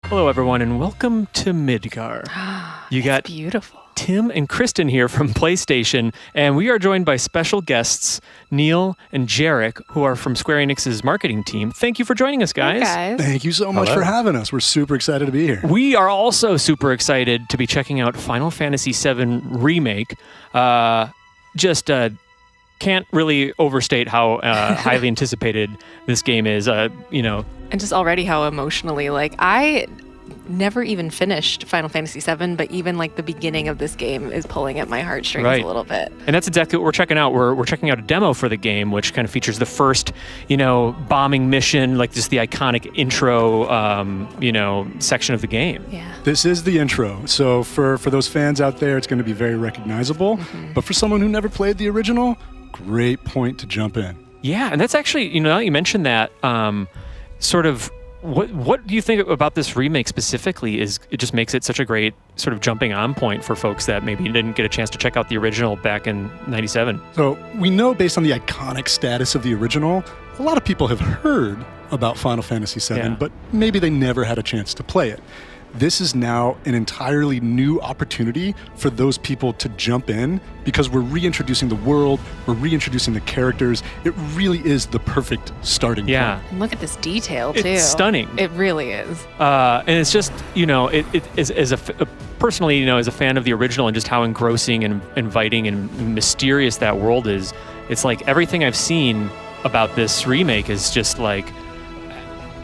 Hello, everyone, and welcome to Midgar. You got beautiful. Tim and Kristen here from PlayStation, and we are joined by special guests, Neil and Jarek, who are from Square Enix's marketing team. Thank you for joining us, guys. Hey, guys. Thank you so much for having us. We're super excited to be here. We are also super excited to be checking out Final Fantasy VII Remake. Can't really overstate how highly anticipated this game is, And just already how emotionally, I never even finished Final Fantasy VII, but even the beginning of this game is pulling at my heartstrings a little bit. And that's exactly what we're checking out. We're checking out a demo for the game, which kind of features the first, bombing mission, just the iconic intro, section of the game. Yeah. This is the intro. So for those fans out there, it's going to be very recognizable. Mm-hmm. But for someone who never played the original, great point to jump in. Yeah, and that's actually, now you mentioned that, what do you think about this remake specifically? It just makes it such a great sort of jumping on point for folks that maybe didn't get a chance to check out the original back in '97. So we know, based on the iconic status of the original, a lot of people have heard about Final Fantasy VII, but maybe they never had a chance to play it. This is now an entirely new opportunity for those people to jump in because we're reintroducing the world, we're reintroducing the characters. It really is the perfect starting point. And look at this detail, too. It's stunning. It really is. And it's just, personally, as a fan of the original and just how engrossing and inviting and mysterious that world is, it's like everything I've seen about this remake is just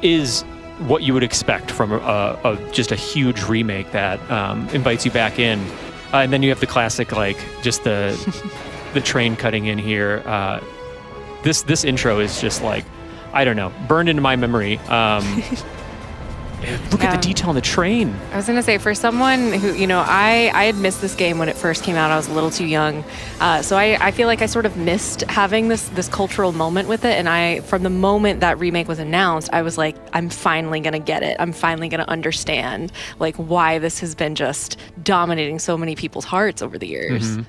is what you would expect from just a huge remake that invites you back in. And then you have the classic, just the train cutting in here. This intro is just I don't know, burned into my memory. Look at the detail on the train. I was going to say, for someone who, I had missed this game when it first came out. I was a little too young. So I feel like I sort of missed having this cultural moment with it. And from the moment that remake was announced, I was like, I'm finally going to get it. I'm finally going to understand why this has been just dominating so many people's hearts over the years. Mm-hmm.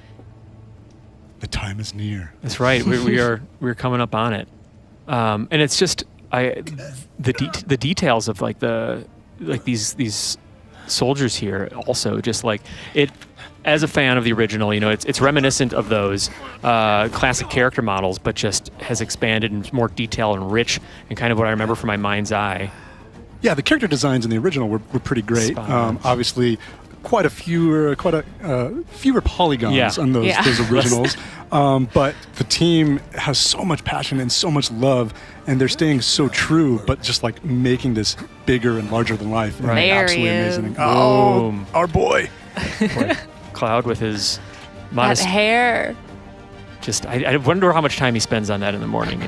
The time is near. That's right. We're coming up on it. And it's just the details of these soldiers here also just it. As a fan of the original, it's reminiscent of those classic character models, but just has expanded in more detail and rich and kind of what I remember from my mind's eye. Yeah, the character designs in the original were pretty great. Obviously, quite a fewer polygons on those originals. But the team has so much passion and so much love, and they're staying so true, but just making this bigger and larger than life. Right. There absolutely he is. amazing. Oh, our boy. Cloud with his modest that hair. Just, I wonder how much time he spends on that in the morning,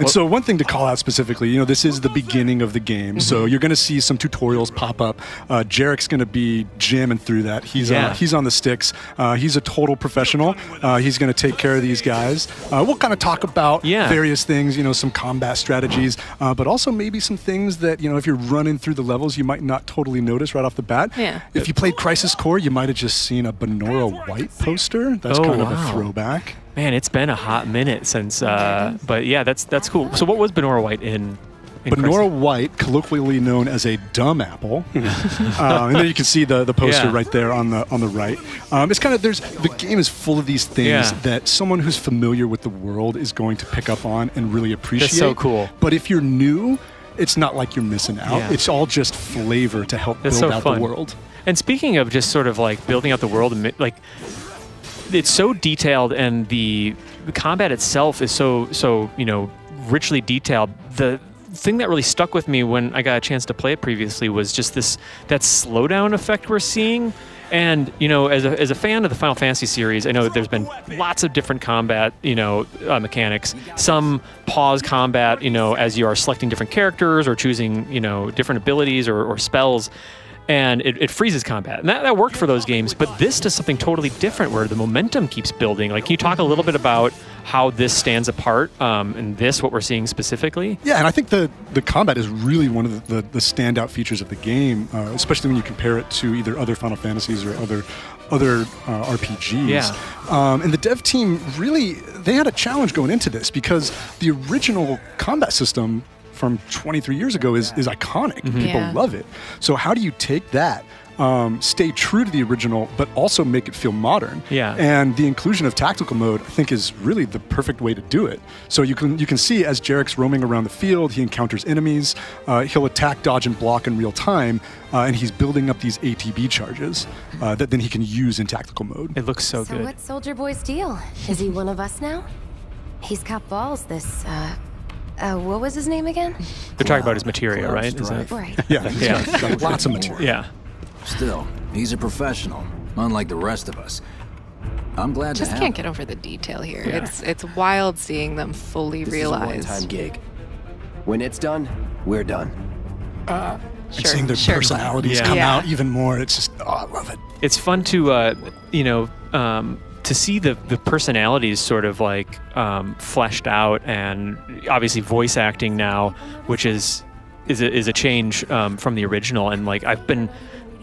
And so one thing to call out specifically, this is the beginning of the game, so you're going to see some tutorials pop up. Jarek's going to be jamming through that. He's on the sticks. He's a total professional. He's going to take care of these guys. We'll kind of talk about various things, some combat strategies, but also maybe some things that, if you're running through the levels, you might not totally notice right off the bat. Yeah. If you played Crisis Core, you might have just seen a Benora White poster. That's kind of a throwback. Man, it's been a hot minute since, but yeah, that's cool. So what was Benora White in Benora White, colloquially known as a dumb apple, and then you can see the poster right there on the right. It's kind of the game is full of these things that someone who's familiar with the world is going to pick up on and really appreciate. That's so cool. But if you're new, it's not like you're missing out. Yeah. It's all just flavor to help build out the world. And speaking of just sort of building out the world, and it's so detailed, and the combat itself is so richly detailed. The thing that really stuck with me when I got a chance to play it previously was just that slowdown effect we're seeing. And as a fan of the Final Fantasy series, I know that there's been lots of different combat mechanics. Some pause combat as you are selecting different characters or choosing different abilities or spells. And it freezes combat. And that worked for those games, but this does something totally different where the momentum keeps building. Can you talk a little bit about how this stands apart and what we're seeing specifically? Yeah, and I think the combat is really one of the standout features of the game, especially when you compare it to either other Final Fantasies or other RPGs. Yeah. And the dev team they had a challenge going into this because the original combat system from 23 years ago is iconic. People Yeah. love it. So how do you take that, stay true to the original, but also make it feel modern? Yeah. And the inclusion of tactical mode, I think, is really the perfect way to do it. So you can see as Jarek's roaming around the field, he encounters enemies. He'll attack, dodge, and block in real time, and he's building up these ATB charges that then he can use in tactical mode. It looks so So good. what's Soldier Boy's deal? Is he one of us now? He's got balls, this, what was his name again? They're talking about his materia, right? Is that- Right. Yeah, he's Yeah. got lots of material. yeah. Still, he's a professional, unlike the rest of us. I'm glad Just to have can't him. get over the detail here. Yeah. It's wild seeing them fully This realize. is a one-time gig. When it's done, we're done. And seeing their personalities Yeah. come Yeah. out even more, it's just, I love it. It's fun to to see the personalities sort of like fleshed out, and obviously voice acting now, which is a change from the original. And like I've been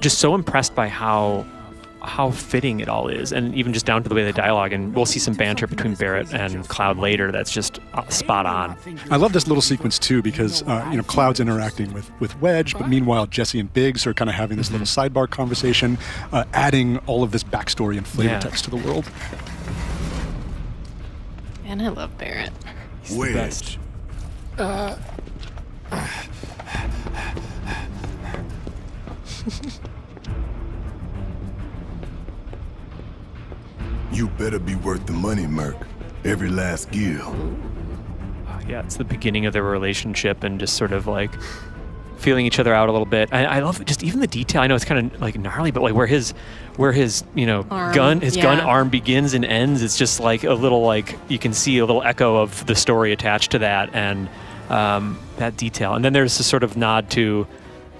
just so impressed by how fitting it all is, and even just down to the way the dialogue. And we'll see some banter between Barrett and Cloud later. That's just spot on. I love this little sequence too because Cloud's interacting with Wedge, but meanwhile Jesse and Biggs are kind of having this little sidebar conversation, adding all of this backstory and flavor Yeah. text to the world. And I love Barrett. Wedge. You better be worth the money, Merc. Every last gil. Yeah, it's the beginning of their relationship, and just sort of like feeling each other out a little bit. I love just even the detail. I know it's kind of like gnarly, but like where his Arm, gun gun yeah. arm begins and ends. It's just like a little, like you can see a little echo of the story attached to that, and that detail. And then there's this sort of nod to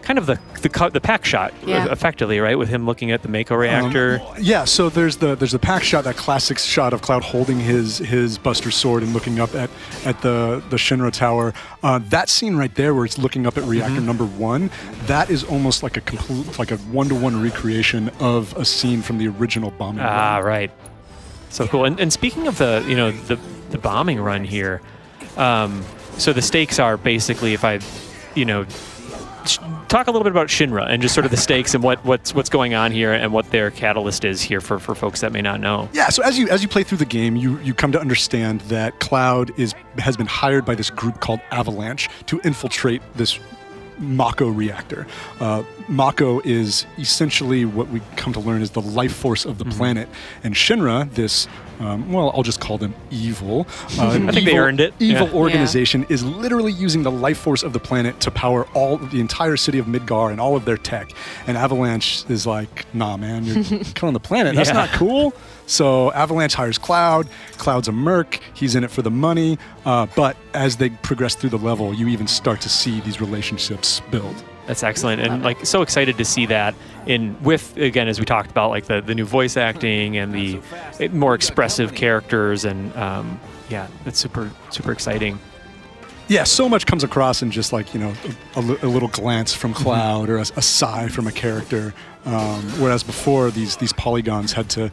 kind of the pack shot, Yeah. effectively, right, with him looking at the Mako reactor. Yeah, so there's the pack shot, that classic shot of Cloud holding his Buster sword and looking up at the Shinra tower. That scene right there, where it's looking up at reactor number 1, that is almost like a complete, like a one-to-one recreation of a scene from the original bombing. Ah, run. right. So cool. And speaking of the bombing run here, so the stakes are basically, if I, talk a little bit about Shinra and just sort of the stakes and what's going on here and what their catalyst is here for folks that may not know. Yeah, so as you play through the game, you come to understand that Cloud has been hired by this group called Avalanche to infiltrate this Mako reactor. Mako is essentially what we come to learn is the life force of the planet, and Shinra, this I'll just call them evil. I think they earned it. Evil Yeah. organization is literally using the life force of the planet to power the entire city of Midgar and all of their tech. And Avalanche is like, nah, man, you're killing the planet. That's Yeah. not cool. So Avalanche hires Cloud. Cloud's a merc. He's in it for the money. But as they progress through the level, you even start to see these relationships build. That's excellent, and like so excited to see that with again, as we talked about, like the new voice acting and the more expressive characters, and it's super exciting. Yeah, so much comes across in just like, a little glance from Cloud or a sigh from a character. Whereas before, these polygons had to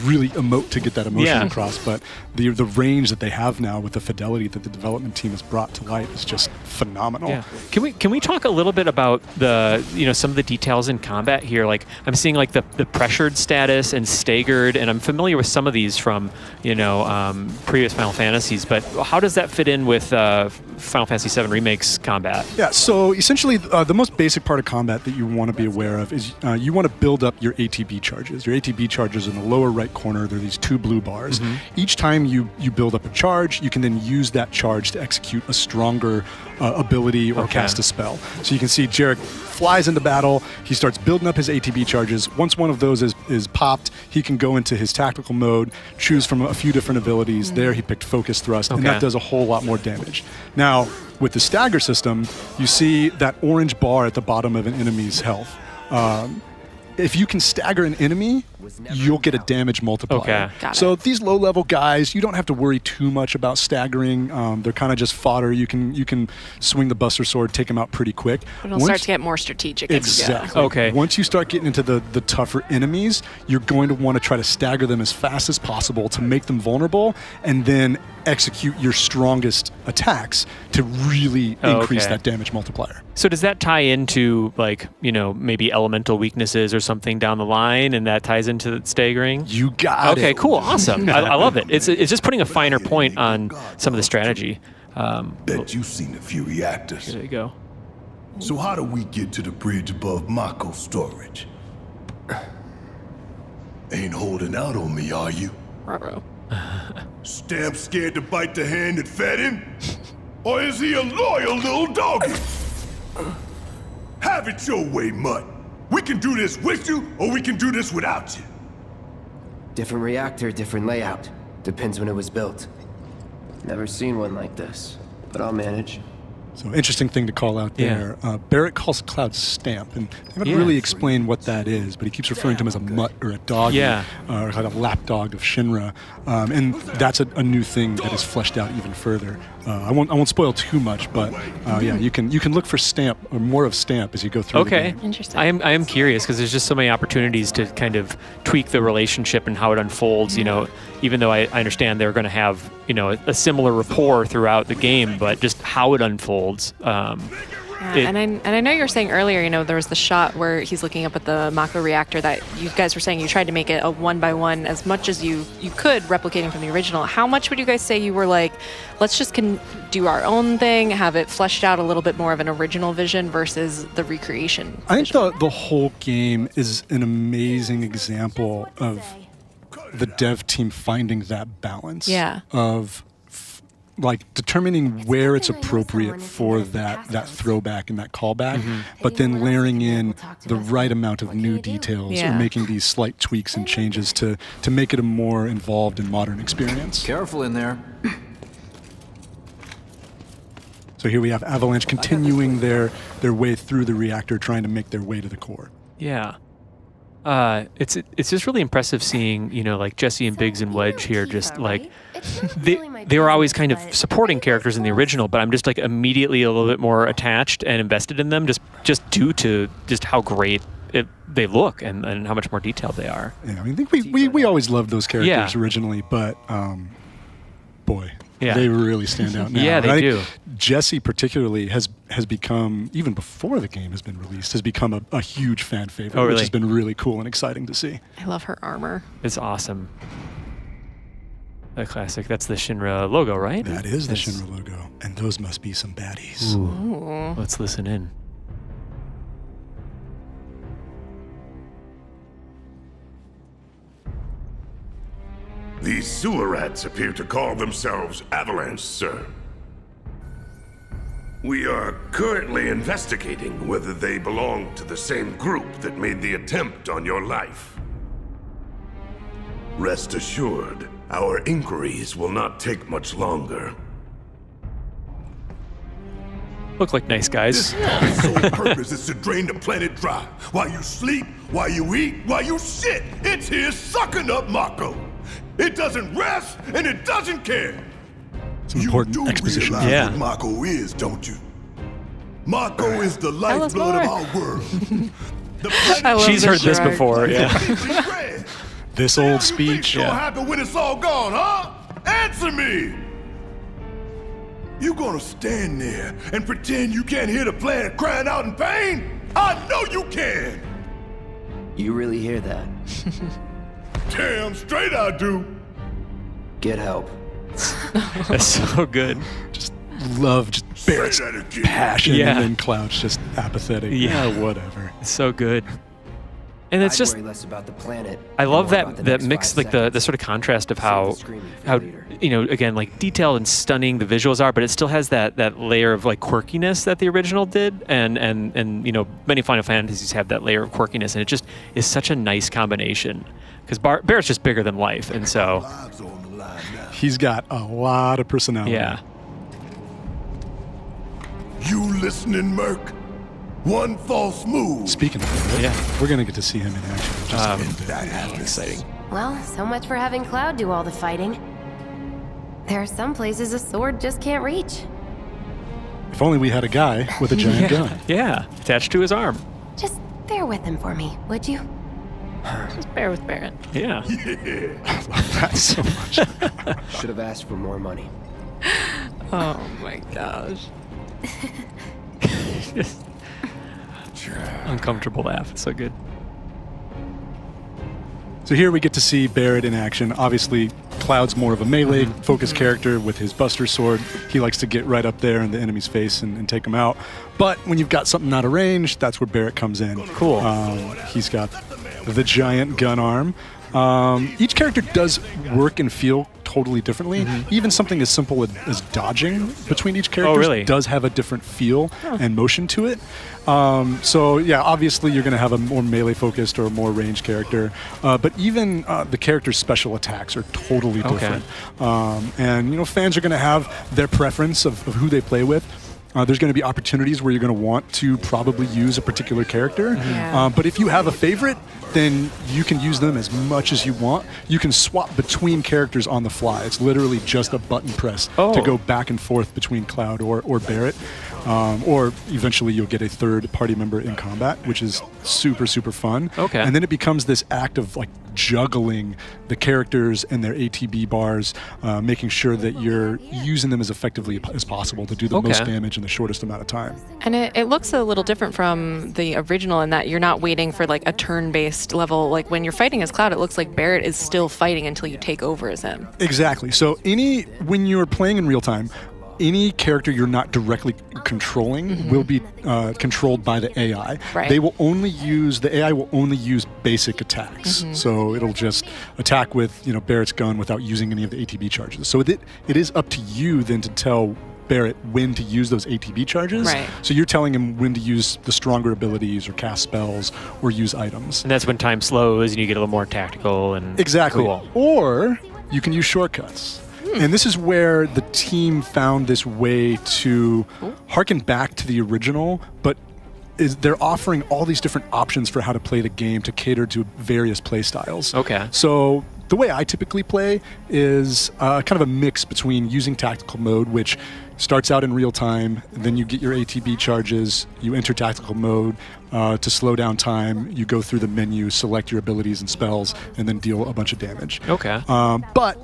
really emote to get that emotion Yeah. across. But the range that they have now with the fidelity that the development team has brought to light is just phenomenal. Yeah. Can we talk a little bit about the some of the details in combat here? Like I'm seeing like the pressured status and staggered, and I'm familiar with some of these from previous Final Fantasies. But how does that fit in with Final Fantasy VII Remake's combat? Yeah, so essentially the most basic part of combat that you want to be aware of is you want to build up your ATB charges. Your ATB charges in the lower right corner, there are these 2 blue bars. Each time you build up a charge, you can then use that charge to execute a stronger ability or cast a spell. So you can see Jarek flies into battle, he starts building up his ATB charges. Once one of those is popped, he can go into his tactical mode, choose from a few different abilities. There he picked Focus Thrust, and that does a whole lot more damage. Now, with the stagger system, you see that orange bar at the bottom of an enemy's health. If you can stagger an enemy you'll get a damage multiplier. Okay. Got So it. these low-level guys, you don't have to worry too much about staggering. They're kind of just fodder. You can swing the Buster Sword, take them out pretty quick. But it'll start to get more strategic. Exactly. Okay. Once you start getting into the tougher enemies, you're going to want to try to stagger them as fast as possible to make them vulnerable, and then execute your strongest attacks to really increase that damage multiplier. So does that tie into, like, you know, maybe elemental weaknesses or something down the line, and that ties into the staggering? You got it. Okay, cool, awesome. I love it. It's just putting a finer point on some of the strategy. Bet you've seen a few reactors. There you go. So how do we get to the bridge above Mako's storage? Ain't holding out on me, are you? Ruh-roh. Stamp scared to bite the hand that fed him? Or is he a loyal little doggy? Have it your way, Mutt. We can do this with you, or we can do this without you. Different reactor, different layout. Depends when it was built. Never seen one like this, but I'll manage. So interesting thing to call out there. Barrett calls Cloud Stamp, and they haven't Yeah. really explained what that is, but he keeps referring to him as a mutt or a dog, Yeah. or like a lapdog of Shinra, and that's a new thing that is fleshed out even further. I won't spoil too much, but yeah, you can look for Stamp or more of Stamp as you go through. Okay. The game. Interesting. I am curious because there's just so many opportunities to kind of tweak the relationship and how it unfolds. You know, even though I understand they're going to have, you know, a similar rapport throughout the game, but just how it unfolds. And I know you were saying earlier, you know, there was the shot where he's looking up at the Mako reactor that you guys were saying you tried to make it a 1-by-1 as much as you could, replicating from the original. How much would you guys say you were like, let's just do our own thing, have it fleshed out a little bit more of an original vision versus the recreation? I think the whole game is an amazing example of the dev team finding that balance. Yeah. Of like determining where it's appropriate for that throwback and that callback, but then layering in the right amount of new details or Yeah. making these slight tweaks and changes to make it a more involved and modern experience. Careful in there. So here we have Avalanche continuing their way through the reactor, trying to make their way to the core. Yeah. It's just really impressive seeing, you know, like Jesse and Biggs and Wedge here, just like they were always kind of supporting characters in the original, but I'm just like immediately a little bit more attached and invested in them just due to just how great they look and how much more detailed they are. Yeah, I think we always loved those characters Yeah. originally, but boy, Yeah. they really stand out now. Yeah, And they I do. think Jesse particularly has become, even before the game has been released, has become a huge fan favorite, Oh, really? which has been really cool and exciting to see. I love her armor. It's awesome. A classic. That's the Shinra logo, right? That is the That's- Shinra logo, and those must be some baddies. Ooh. Let's listen in. These sewer rats appear to call themselves Avalanche, sir. We are currently investigating whether they belong to the same group that made the attempt on your life. Rest assured, our inquiries will not take much longer. Look like nice guys. This sole purpose is to drain the planet dry. While you sleep, while you eat, while you shit, it's here sucking up Mako. It doesn't rest, and it doesn't care. Some important you do exposition. realize Yeah. what Mako is, don't you? Mako is the us lifeblood of more. our world. The I planet love She's heard this Shrek. before, yeah. is red. This What old do you think's speech. gonna happen when it's all gone, huh? Answer me! You gonna stand there and pretend you can't hear the planet crying out in pain? I know you can! You really hear that? Damn straight I do! Get help. That's so good. Love just Barrett's Say that again. passion, Yeah. and then Cloud's just apathetic. Yeah. Whatever. It's so good. And it's I'd just, worry less about the planet. I and love more about the that next mix, 5 like the seconds. sort of contrast of Save how, the screaming for the leader. you know, again, like detailed and stunning the visuals are, but it still has that layer of like quirkiness that the original did, and you know, many Final Fantasies have that layer of quirkiness, and it just is such a nice combination. Because Barrett's just bigger than life, and so Lives on the line now. He's got a lot of personality. yeah, You listening, Merc? One false move. Speaking of Barrett, Yeah. we're going to get to see him in action in just a little bit. That's exciting. Well, so much for having Cloud do all the fighting. There are some places a sword just can't reach. If only we had a guy with a giant gun. Yeah, attached to his arm. Just bear with him for me, would you? Just bear with Barrett. Yeah. I love that so much. Should have asked for more money. Oh my gosh. Uncomfortable laugh. It's so good. So here we get to see Barrett in action. Obviously, Cloud's more of a melee focused character with his Buster Sword. He likes to get right up there in the enemy's face and take him out. But when you've got something out of range, that's where Barrett comes in. Cool. He's got the giant gun arm. Each character does work and feel totally differently. Even something as simple as dodging between each character does have a different feel and motion to it. So yeah, obviously you're going to have a more melee focused or a more ranged character, but even the character's special attacks are totally different. And you know, fans are going to have their preference of who they play with. There's going to be opportunities where you're going to want to probably use a particular character. But if you have a favorite, then you can use them as much as you want. You can swap between characters on the fly. It's literally just a button press to go back and forth between Cloud or Barrett. Or eventually you'll get a third party member in combat, which is super, super fun. And then it becomes this act of like juggling the characters and their ATB bars, making sure that you're using them as effectively as possible to do the most damage in the shortest amount of time. And it looks a little different from the original in that you're not waiting for like a turn-based level. Like when you're fighting as Cloud, it looks like Barrett is still fighting until you take over as him. Exactly. So when you're playing in real time, any character you're not directly controlling will be controlled by the AI. They will only use the AI will only use basic attacks. So it'll just attack with Barrett's gun without using any of the ATB charges. So it is up to you then to tell Barrett when to use those ATB charges. So you're telling him when to use the stronger abilities or cast spells or use items. And that's when time slows and you get a little more tactical and cool. Or you can use shortcuts. And this is where the team found this way to harken back to the original, but they're offering all these different options for how to play the game to cater to various play styles. So the way I typically play is kind of a mix between using tactical mode, which starts out in real time, and then you get your ATB charges, you enter tactical mode to slow down time, you go through the menu, select your abilities and spells, and then deal a bunch of damage. But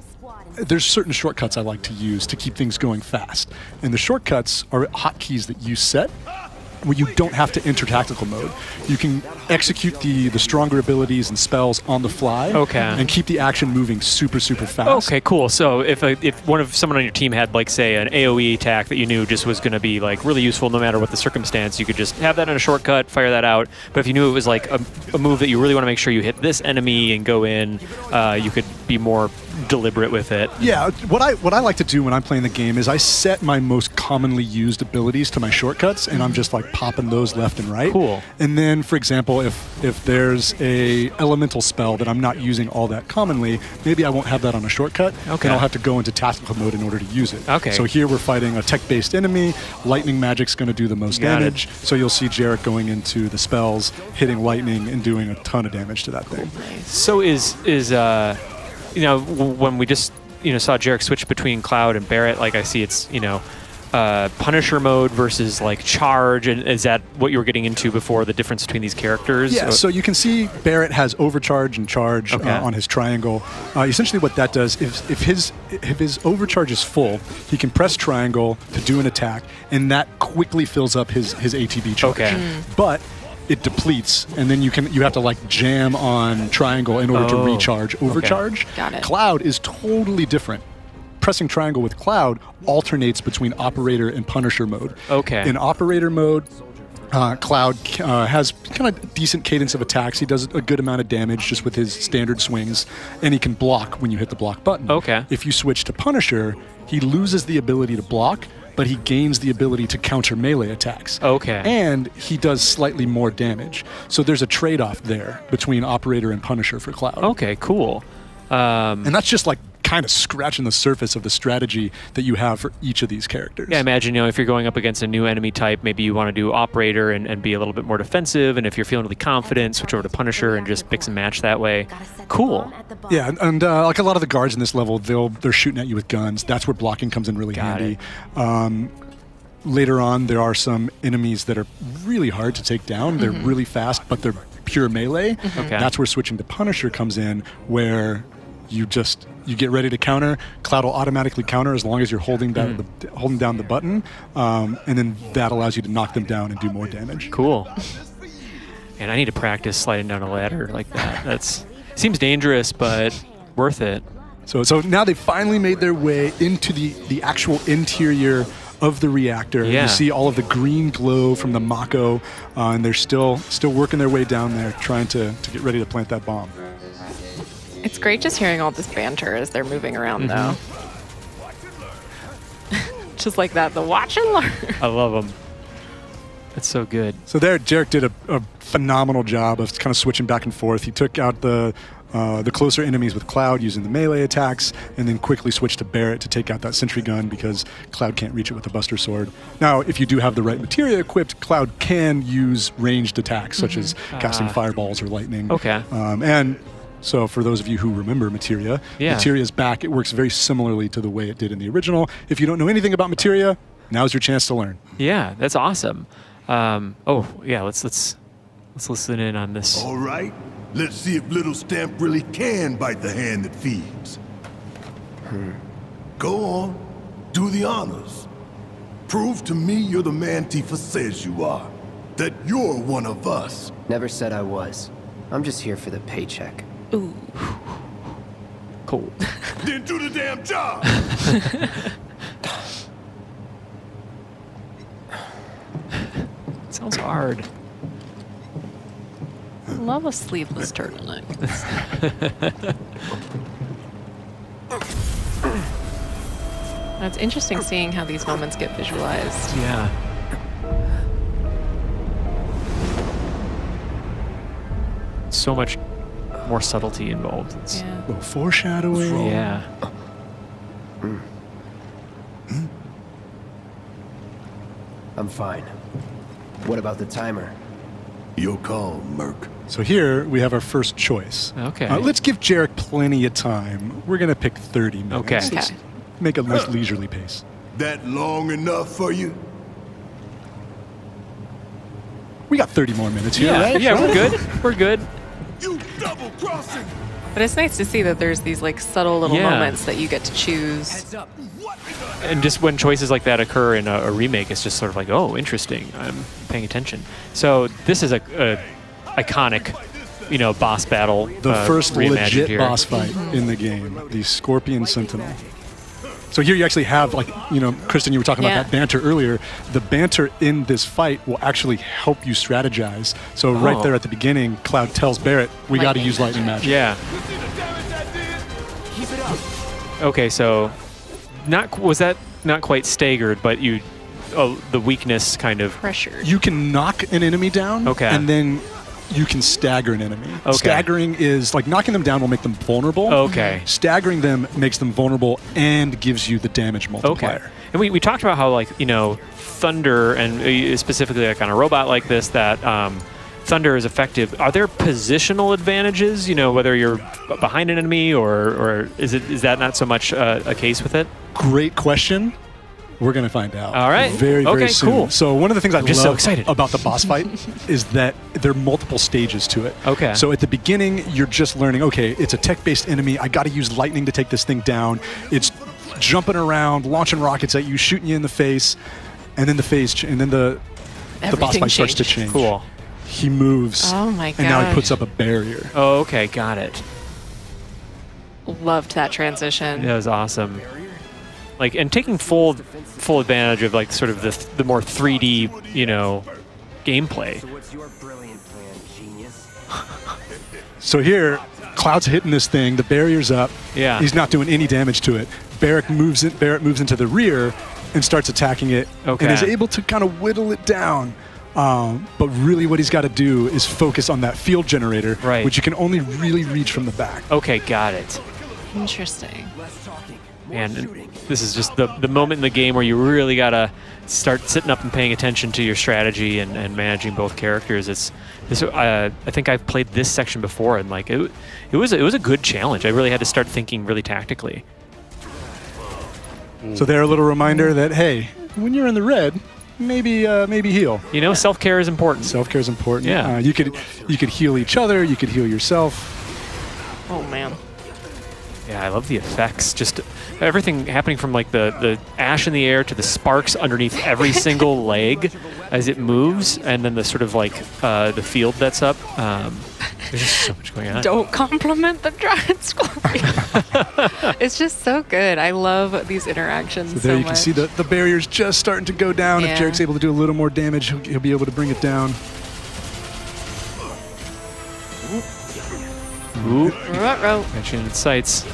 there's certain shortcuts I like to use to keep things going fast. And the shortcuts are hotkeys that you set where you don't have to enter tactical mode. You can execute the stronger abilities and spells on the fly and keep the action moving super, super fast. Okay, cool. So if someone on your team had, like, say, an AoE attack that you knew just was going to be like really useful no matter what the circumstance, you could just have that in a shortcut, fire that out. But if you knew it was like a move that you really want to make sure you hit this enemy and go in, you could be more deliberate with it. Yeah, what I like to do when I'm playing the game is I set my most commonly used abilities to my shortcuts, and I'm just like popping those left and right. And then, for example, if there's a elemental spell that I'm not using all that commonly, maybe I won't have that on a shortcut, and I'll have to go into tactical mode in order to use it. So here we're fighting a tech-based enemy. Lightning magic's going to do the most damage. So you'll see Jarek going into the spells, hitting lightning, and doing a ton of damage to that thing. So is when we just saw Jarek switch between Cloud and Barrett, like I see it's Punisher mode versus like charge, and is that what you were getting into before, the difference between these characters? Yeah, so you can see Barrett has overcharge and charge on his triangle. Essentially what that does is if his overcharge is full, he can press triangle to do an attack, and that quickly fills up his ATB charge. But it depletes, and then you have to like jam on triangle in order to recharge overcharge. Cloud is totally different. Pressing triangle with Cloud alternates between operator and Punisher mode. In operator mode, Cloud has kind of decent cadence of attacks. He does a good amount of damage just with his standard swings, and he can block when you hit the block button. If you switch to Punisher, he loses the ability to block, but he gains the ability to counter melee attacks. And he does slightly more damage. So there's a trade-off there between Operator and Punisher for Cloud. Cool. And that's just like kind of scratching the surface of the strategy that you have for each of these characters. Yeah, imagine, if you're going up against a new enemy type, maybe you want to do Operator and be a little bit more defensive, and if you're feeling really confident, switch over to Punisher and just mix and match that way. Cool. Yeah, and like a lot of the guards in this level, they're shooting at you with guns. That's where blocking comes in really handy. Later on, there are some enemies that are really hard to take down. They're really fast, but they're pure melee. That's where switching to Punisher comes in, where you get ready to counter. Cloud will automatically counter as long as you're holding down the button, and then that allows you to knock them down and do more damage. Cool. And I need to practice sliding down a ladder like that. That's seems dangerous, but worth it. So now they finally made their way into the actual interior of the reactor. Yeah. You see all of the green glow from the Mako, and they're still working their way down there, trying to get ready to plant that bomb. It's great just hearing all this banter as they're moving around, though. Just like that, the watch and learn. I love them. It's so good. So there, Jarek did a phenomenal job of kind of switching back and forth. He took out the closer enemies with Cloud using the melee attacks, and then quickly switched to Barrett to take out that sentry gun because Cloud can't reach it with the Buster Sword. Now, if you do have the right materia equipped, Cloud can use ranged attacks, such as casting fireballs or lightning. Okay. And so for those of you who remember materia, materia's back. It works very similarly to the way it did in the original. If you don't know anything about materia, now's your chance to learn. Yeah, that's awesome. Let's listen in on this. All right, let's see if Little Stamp really can bite the hand that feeds. Go on, do the honors. Prove to me you're the man Tifa says you are. That you're one of us. Never said I was. I'm just here for the paycheck. Ooh. Cool. Then do the damn job. Sounds hard. Love a sleeveless turtleneck. It's interesting seeing how these moments get visualized. Yeah. So much more subtlety involved. It's, Yeah. A little foreshadowing. yeah. I'm fine. What about the timer? Your call, Merc. So here we have our first choice. Okay. Let's give Jarek plenty of time. We're going to pick 30 minutes. Okay. Let's make a nice leisurely pace. That long enough for you? We got 30 more minutes here, Yeah, right? yeah, we're good. We're good. You double-crossing! But it's nice to see that there's these like subtle little Yeah. moments that you get to choose. And just when choices like that occur in a remake, it's just sort of like, oh, interesting. I'm paying attention. So this is a iconic, boss battle. The first reimagined legit here. boss fight in the game, the Scorpion Sentinel. So here you actually have, Kristen, you were talking about Yeah. that banter earlier. The banter in this fight will actually help you strategize. So right there at the beginning, Cloud tells Barrett, we got to Lightning use lightning magic. Yeah. Okay, so was that not quite staggered, but the weakness kind of. Pressure. You can knock an enemy down, Okay. and then you can stagger an enemy. Okay. Staggering is like knocking them down will make them vulnerable. Okay. Staggering them makes them vulnerable and gives you the damage multiplier. Okay. And we talked about how thunder and specifically like on a robot like this that thunder is effective. Are there positional advantages? Whether you're behind an enemy or is that not so much a case with it? Great question. We're going to find out. All right. Very, very Okay, soon. cool. So one of the things I just so love excited. about the boss fight is that there are multiple stages to it. Okay. So at the beginning, you're just learning, okay, it's a tech-based enemy. I got to use lightning to take this thing down. It's jumping around, launching rockets at you, shooting you in the face, and then the boss fight starts to change. Cool. He moves. Oh my And now he gosh. puts up a barrier. Oh, okay, got it. Loved that transition. That was awesome. And taking full advantage of sort of the more 3D, gameplay. What's your brilliant plan, genius? So here, Cloud's hitting this thing. The barrier's up. Yeah. He's not doing any damage to it. Barrett moves into the rear and starts attacking it. Okay. And is able to kind of whittle it down. But really what he's got to do is focus on that field generator, Right. which you can only really reach from the back. Okay, got it. Interesting. And this is just the moment in the game where you really gotta start sitting up and paying attention to your strategy and managing both characters. I think I've played this section before, and like it was a good challenge. I really had to start thinking really tactically. So there, a little reminder that, hey, when you're in the red, maybe heal. You know, self-care is important. Self-care is important. Yeah. You could heal each other. You could heal yourself. Oh man. Yeah, I love the effects. Just everything happening from like the ash in the air to the sparks underneath every single leg as it moves, and then the sort of like the field that's up. There's just so much going on. Don't compliment the giant scorpion. It's just so good. I love these interactions So there you much. can see the barrier's just starting to go down. Yeah. If Jarek's able to do a little more damage, he'll be able to bring it down. Ooh, Ruh-roh. got you in its sights.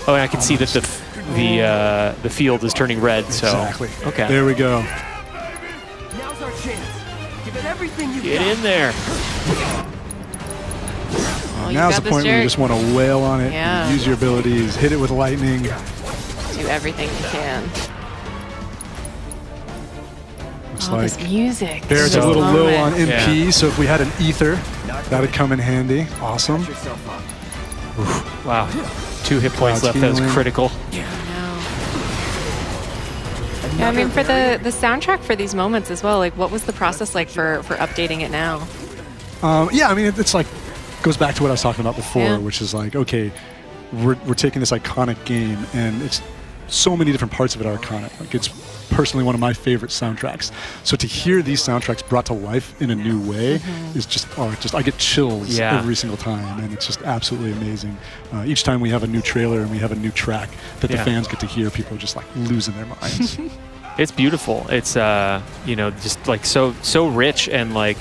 Oh, and I can see that the field is turning red. So Exactly. okay, There we go. Now's our chance. Give it everything you get in there. Oh, you Now's got the this, point where you Jarek. just want to wail on it. Yeah. Use your abilities. Hit it with lightning. Do everything you can. Looks Oh, like this music. Barrett's So a little low on moment. MP, so if we had an ether, that'd come in handy. Awesome. Wow, 2 hit points Cloud's left. That was healing. critical. Yeah, I mean, for the soundtrack for these moments as well, like what was the process like for updating it now? Yeah, I mean, it's like, goes back to what I was talking about before, Yeah. which is like, okay, we're taking this iconic game, and it's so many different parts of it are iconic. Like, it's personally one of my favorite soundtracks. So to hear these soundtracks brought to life in a new way is just, I get chills Yeah. every single time, and it's just absolutely amazing. Each time we have a new trailer and we have a new track that the Yeah. fans get to hear, people are just like losing their minds. It's beautiful. It's you know, just like so rich, and like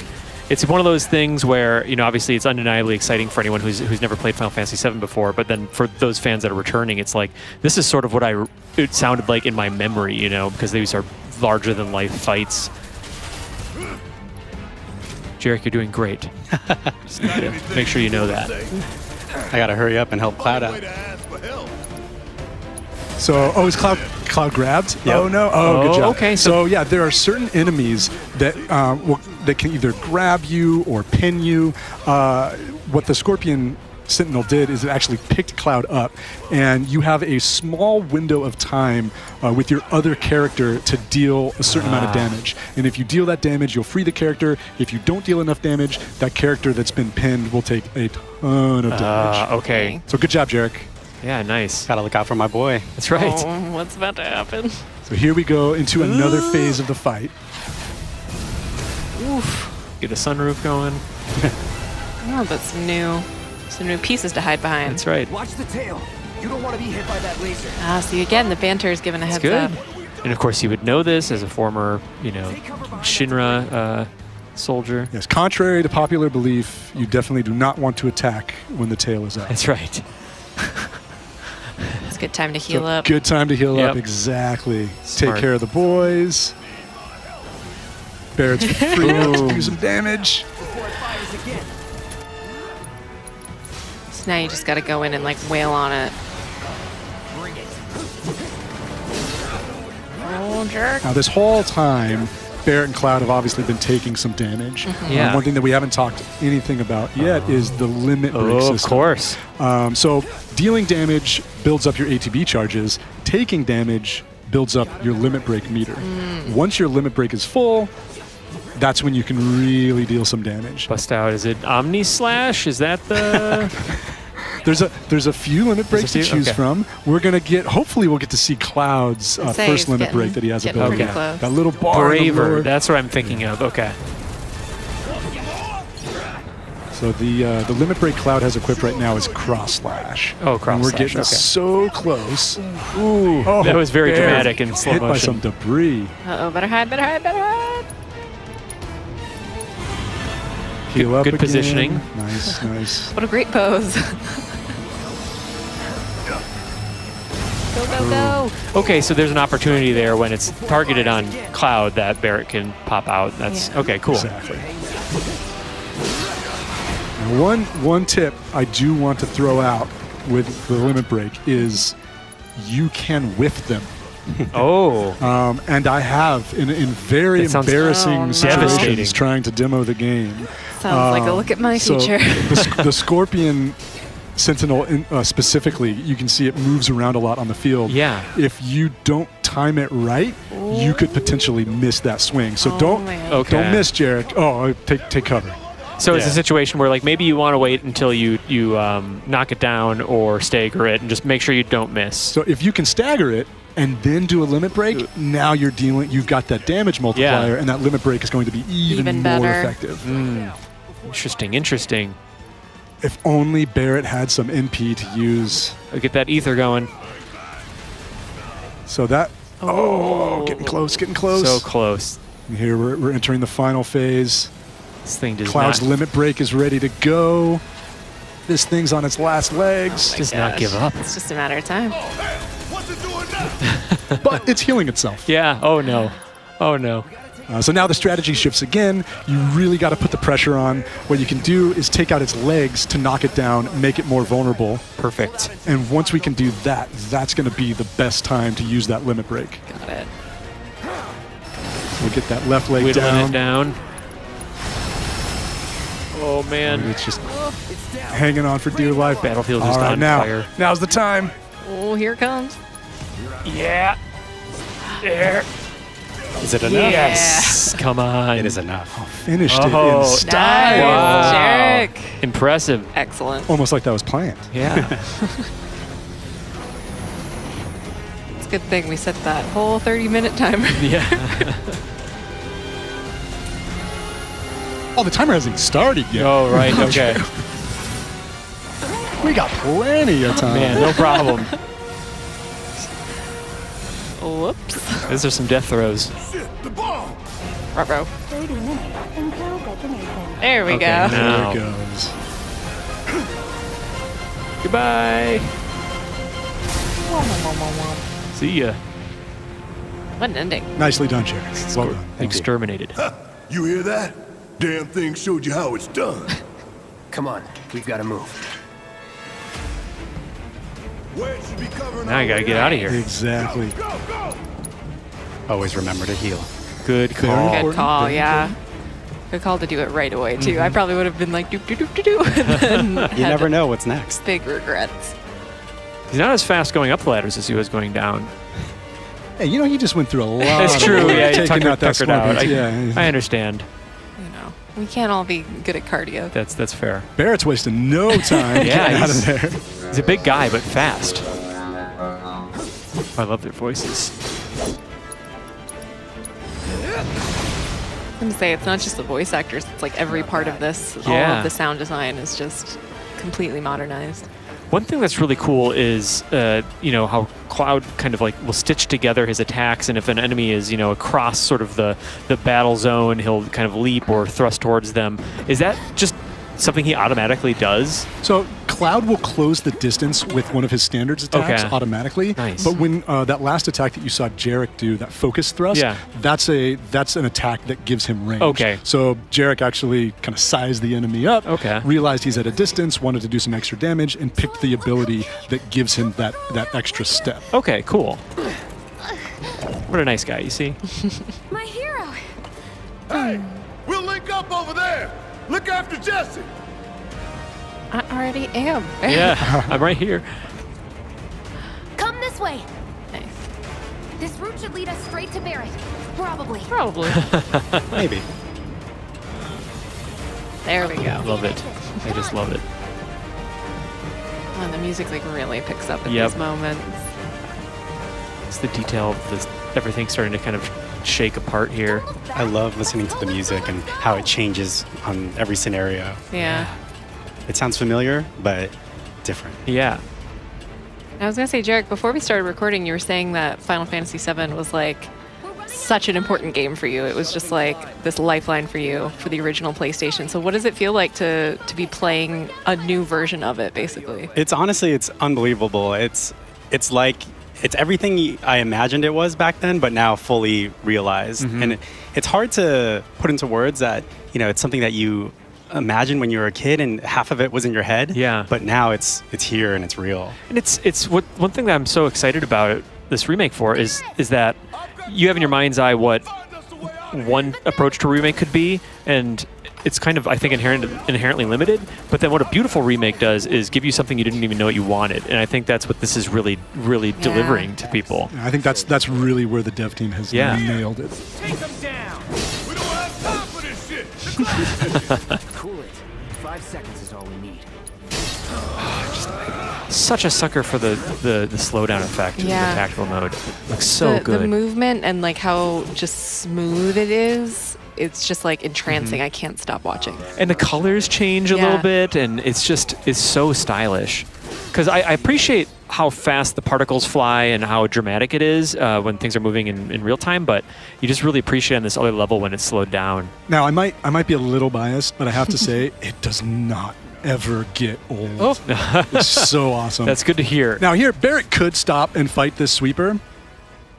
it's one of those things where, you know, obviously it's undeniably exciting for anyone who's never played Final Fantasy VII before, but then for those fans that are returning, it's like this is sort of what it sounded like in my memory, you know, because these are larger than life fights. Jarek, you're doing great. Just need to make sure you know that. I gotta hurry up and help Cloud out. So, is Cloud grabbed? Yep. Oh no! Oh, good job. Okay, So yeah, there are certain enemies that that can either grab you or pin you. What the Scorpion Sentinel did is it actually picked Cloud up, and you have a small window of time with your other character to deal a certain amount of damage. And if you deal that damage, you'll free the character. If you don't deal enough damage, that character that's been pinned will take a ton of damage. Okay. So good job, Jarek. Yeah, nice. Gotta look out for my boy. That's right. Oh, what's about to happen? So here we go into another phase of the fight. Get a sunroof going. Oh, that's some new pieces to hide behind. That's right. Watch the tail. You don't want to be hit by that laser. See, again, the banter is given a heads Good. up. And of course, you would know this as a former, you know, Shinra soldier. Yes, contrary to popular belief, you definitely do not want to attack when the tail is up. That's right. It's a good time to heal up. Good time to heal Yep. up, exactly. Smart. Take care of the boys. Barrett's free up to do some damage. So now you just got to go in and like wail on it. Oh, jerk. Now, this whole time, Barrett and Cloud have obviously been taking some damage. Yeah. One thing that we haven't talked anything about yet is the limit break Oh, system. of course. So dealing damage builds up your ATB charges. Taking damage builds up your limit break meter. Once your limit break is full, that's when you can really deal some damage. Bust out. Is it Omni Slash? Is that the? There's a few limit breaks to few? choose Okay. from. We're gonna hopefully we'll get to see Cloud's Say first it's limit getting- break that he has getting ability. pretty close. That little bar. in the Braver. lower- That's what I'm thinking of. Okay. So the limit break Cloud has equipped right now is Cross Slash. Oh, Cross And we're Slash, getting okay. so close. Ooh, That was very Bear dramatic in slow hit by motion. some debris. Uh-oh, better hide, better hide, better hide. Heal up good again. positioning. Nice, nice. What a great pose. Go, go, go. Okay, so there's an opportunity there when it's targeted on Cloud that Barrett can pop out. That's Yeah. okay. Cool. Exactly. Now, one tip I do want to throw out with the limit break is you can whiff them. Oh. And I have in very That sounds embarrassing devastating. situations trying to demo the game. Sounds like a look at my So future. the Scorpion Sentinel specifically, you can see it moves around a lot on the field. Yeah. If you don't time it right, you could potentially miss that swing. So Man. Okay. don't miss, Jarek. Oh, take cover. So it's a Yeah. situation where like maybe you want to wait until you knock it down or stagger it and just make sure you don't miss. So if you can stagger it and then do a limit break, now you've got that damage multiplier, and that limit break is going to be even more better. effective. Interesting. If only Barrett had some NP to use. Get that ether going. So that, getting close. So close. Here we're entering the final phase. This thing does Cloud's not, limit break is ready to go. This thing's on its last legs, does not give up. It's just a matter of time. Oh, hell, what's it doing now? but it's healing itself. Yeah. Oh no. Oh no. So now the strategy shifts again. You really got to put the pressure on. What you can do is take out its legs to knock it down, make it more vulnerable. Perfect. And once we can do that, that's going to be the best time to use that limit break. Got it. We'll get that left leg Whittling down. it down. Oh man. It's just hanging on for dear life. Battlefield is All right, on now, fire. Now's the time. Oh, here it comes. Yeah. There. Is it enough? Yes. Come on. It is enough. Finished it Oh, in Nice. style. Wow. Jarek. Impressive. Excellent. Almost like that was planned. Yeah. It's a good thing we set that whole 30-minute timer. Yeah. Oh, the timer hasn't started yet. Oh, right. Okay. We got plenty of time. Man, no problem. Whoops. Those are some death throws. Shit, the bomb! Ruh-roh. 30 minutes until detonation. There we Okay, go. now. There it goes. Goodbye. See ya. What an ending. Nicely done, Jared. Well done. Exterminated. You hear that? Damn thing showed you how it's done. Come on, we've got to move. Wade should be covering Now you gotta get out of here. Exactly. Go, go! Always remember to heal. Good call. Good call, Very yeah. Good call to do it right away, too. I probably would have been like, doop, doop, doop, doop, doop. And then You had never know what's next. big regrets. He's not as fast going up the ladders as he was going down. Hey, you know, he just went through a lot. That's of true. work Yeah, taking out that tuckered out. Scorpion. I understand. You know, we can't all be good at cardio. That's fair. Barrett's wasting no time Yeah, getting out of there. He's a big guy, but fast. I love their voices. I'm going to say, it's not just the voice actors. It's like every part of this. All Yeah. of the sound design is just completely modernized. One thing that's really cool is, how Cloud kind of like will stitch together his attacks, and if an enemy is, across sort of the battle zone, he'll kind of leap or thrust towards them. Is that just something he automatically does? So Cloud will close the distance with one of his standards attacks Okay. automatically. Nice. But when that last attack that you saw Jarek do, that focus thrust, Yeah. that's an attack that gives him range. Okay. So Jarek actually kind of sized the enemy up, Okay. realized he's at a distance, wanted to do some extra damage, and picked the ability that gives him that extra step. Okay, cool. What a nice guy, you see? My hero! Hey, we'll link up over there. Look after Jesse. I already am. Yeah, I'm right here. Come this way! Nice. This route should lead us straight to Barrett. Probably. Probably. Maybe. There we go. Love it. I just love it. Oh, and the music like really picks up at Yep. these moments. It's the detail of this, everything starting to kind of shake apart here. I love listening to the music and how it changes on every scenario. Yeah. It sounds familiar, but different. Yeah. I was gonna say, Jarek, before we started recording, you were saying that Final Fantasy VII was like such an important game for you. It was just like this lifeline for you for the original PlayStation. So what does it feel like to be playing a new version of it, basically? It's honestly, it's unbelievable. It's like it's everything I imagined it was back then, but now fully realized. And it's hard to put into words that it's something that you imagine when you were a kid and half of it was in your head. Yeah. But now it's here and it's real. And it's one thing that I'm so excited about this remake for is that you have in your mind's eye what one approach to remake could be, and it's kind of, I think, inherently limited. But then what a beautiful remake does is give you something you didn't even know what you wanted, and I think that's what this is really delivering to people. I think that's really where the dev team has nailed it. Take them down. We don't have time for this shit. Cool it. 5 seconds is all we need. Such a sucker for the slowdown effect in the tactical mode. It looks so good. The movement and like how just smooth it is. It's just like entrancing. I can't stop watching. And the colors change a little bit, and it's so stylish. Because I appreciate how fast the particles fly and how dramatic it is when things are moving in real time, but you just really appreciate on this other level when it's slowed down. Now, I might be a little biased, but I have to say, it does not ever get old. Oh. It's so awesome. That's good to hear. Now here, Barrett could stop and fight this sweeper,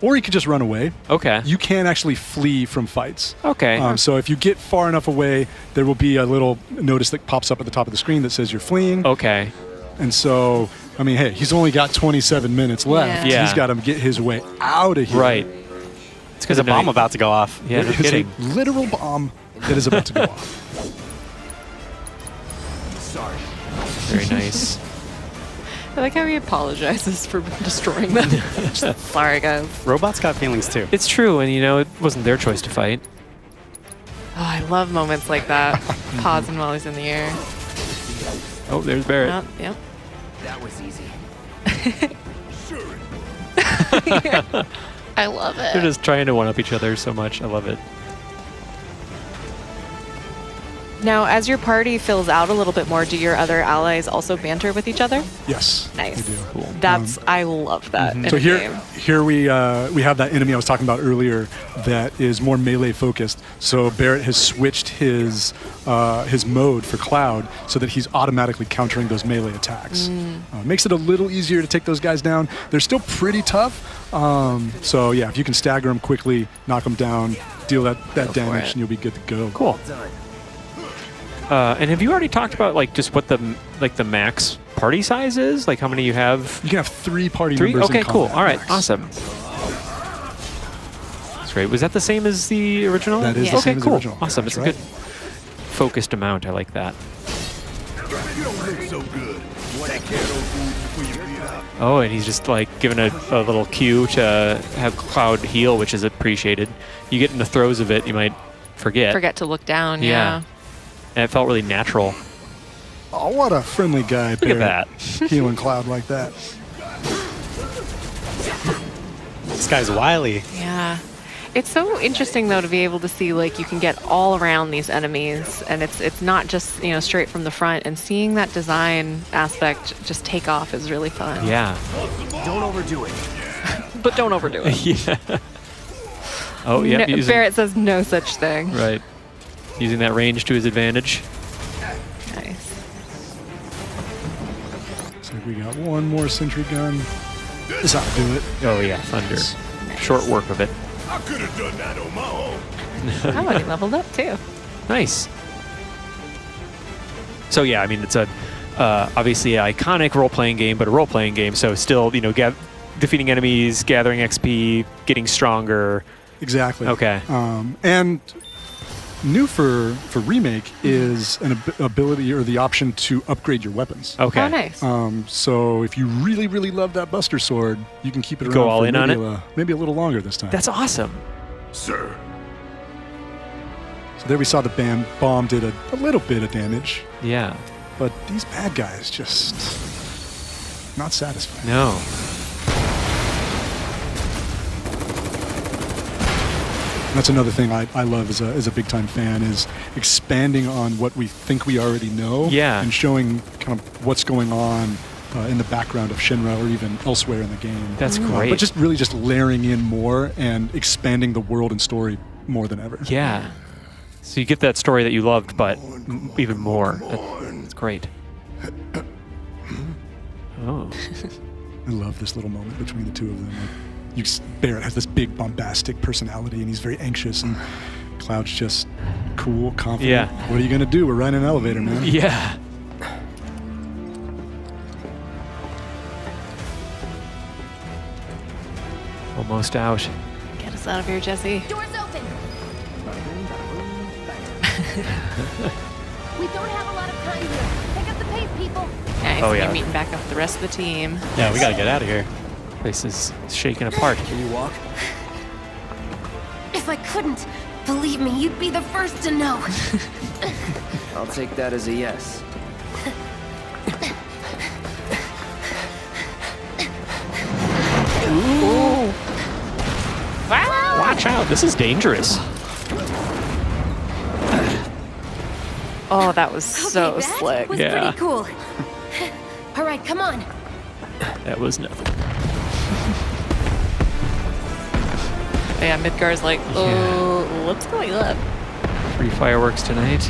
or he could just run away. Okay. You can actually flee from fights. Okay. So if you get far enough away, there will be a little notice that pops up at the top of the screen that says you're fleeing. Okay. And so, I mean, hey, he's only got 27 minutes left. Yeah. He's got to get his way out of here. Right. It's because a bomb about to go off. Yeah, no It's kidding. a literal bomb that is about to go off. Sorry. Very nice. I like how he apologizes for destroying them. Sorry, guys. Robots got feelings too. It's true, and it wasn't their choice to fight. Oh, I love moments like that. Pausing while he's in the air. Oh, there's Barrett. Oh, yep. That was easy. I love it. They're just trying to one-up each other so much. I love it. Now, as your party fills out a little bit more, do your other allies also banter with each other? Yes. Nice. They do. Cool. That's I love that. In So a here, game. here we have that enemy I was talking about earlier that is more melee focused. So Barrett has switched his mode for Cloud so that he's automatically countering those melee attacks. Makes it a little easier to take those guys down. They're still pretty tough. So yeah, if you can stagger them quickly, knock them down, deal that damage, and you'll be good to go. Cool. And have you already talked about just what the max party size is? Like how many you have? You can have 3 party 3? members. Okay, in cool. combat All right, max. awesome. That's great. Was that the same as the original? That is the okay, same as the cool. original. Awesome. That's It's a good focused amount. I like that. You don't look so good. Take care of those fools before you bleed out. Oh, and he's just giving a little cue to have Cloud heal, which is appreciated. You get in the throes of it, you might forget. Forget to look down. Yeah. And it felt really natural. Oh, what a friendly guy, Look at that. Healing Cloud like that. This guy's wily. Yeah. It's so interesting though to be able to see you can get all around these enemies, and it's not just straight from the front. And seeing that design aspect just take off is really fun. Yeah. Don't overdo it. But don't overdo it. Yeah. Oh, yeah. No, Barrett says no such thing. Right. Using that range to his advantage. Nice. So we got one more sentry gun. This ought to do it. Oh, yeah. Thunder. Short work of it. I could have done that on my own. I already leveled up too. Nice. So, yeah, I mean, it's obviously an iconic role-playing game, but a role-playing game. So still, defeating enemies, gathering XP, getting stronger. Exactly. Okay. And new for Remake is an ability or the option to upgrade your weapons. Okay. Oh, nice. So if you really, really love that Buster Sword, you can keep it around Go all for in on maybe a little longer this time. That's awesome. Sir. So there we saw the bomb did a little bit of damage, Yeah. but these bad guys just not satisfied. No. That's another thing I love as a big-time fan is expanding on what we think we already know and showing kind of what's going on in the background of Shinra or even elsewhere in the game. That's great. But just really just layering in more and expanding the world and story more than ever. Yeah. So you get that story that you loved, but even more. That's great. Oh. I love this little moment between the two of them. Barrett has this big bombastic personality and he's very anxious, and Cloud's just cool, confident. Yeah. What are you gonna do? We're riding an elevator, man. Yeah. Almost out. Get us out of here, Jesse. Doors open. We don't have a lot of time here. Pick up the pace, people. Nice. Oh, yeah. You're meeting back up with the rest of the team. Yeah, we gotta get out of here. Place is shaking apart. Can you walk? If I couldn't, believe me, you'd be the first to know. I'll take that as a yes. Ooh. Watch out. This is dangerous. Oh, that was so Okay, that slick. was Yeah. pretty cool. All right, come on. That was nothing. Yeah, Midgar's like, oh, what's going on? Free fireworks tonight.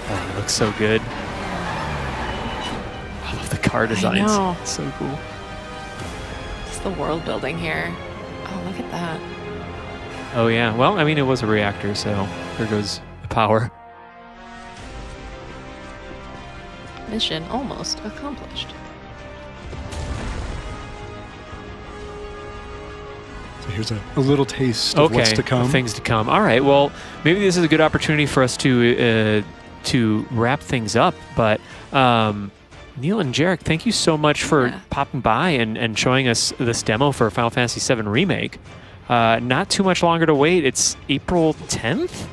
Oh, it looks so good. I love the car designs. know. So cool. Just the world building here. Oh, look at that. Oh yeah. Well, I mean, it was a reactor, so there goes the power. Mission almost accomplished. So here's a little taste of what's to come. Things to come. All right. Well, maybe this is a good opportunity for us to wrap things up. But Neil and Jarek, thank you so much for popping by and showing us this demo for Final Fantasy VII Remake. Not too much longer to wait. It's April 10th?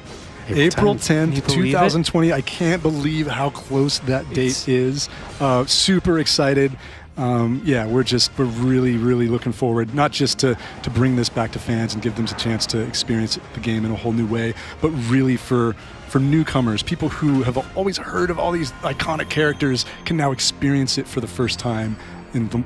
April Can 10th, you believe it? 2020. I can't believe how close that date is. Super excited. Yeah, we're really, really looking forward, not just to bring this back to fans and give them a chance to experience the game in a whole new way, but really for newcomers, people who have always heard of all these iconic characters can now experience it for the first time in the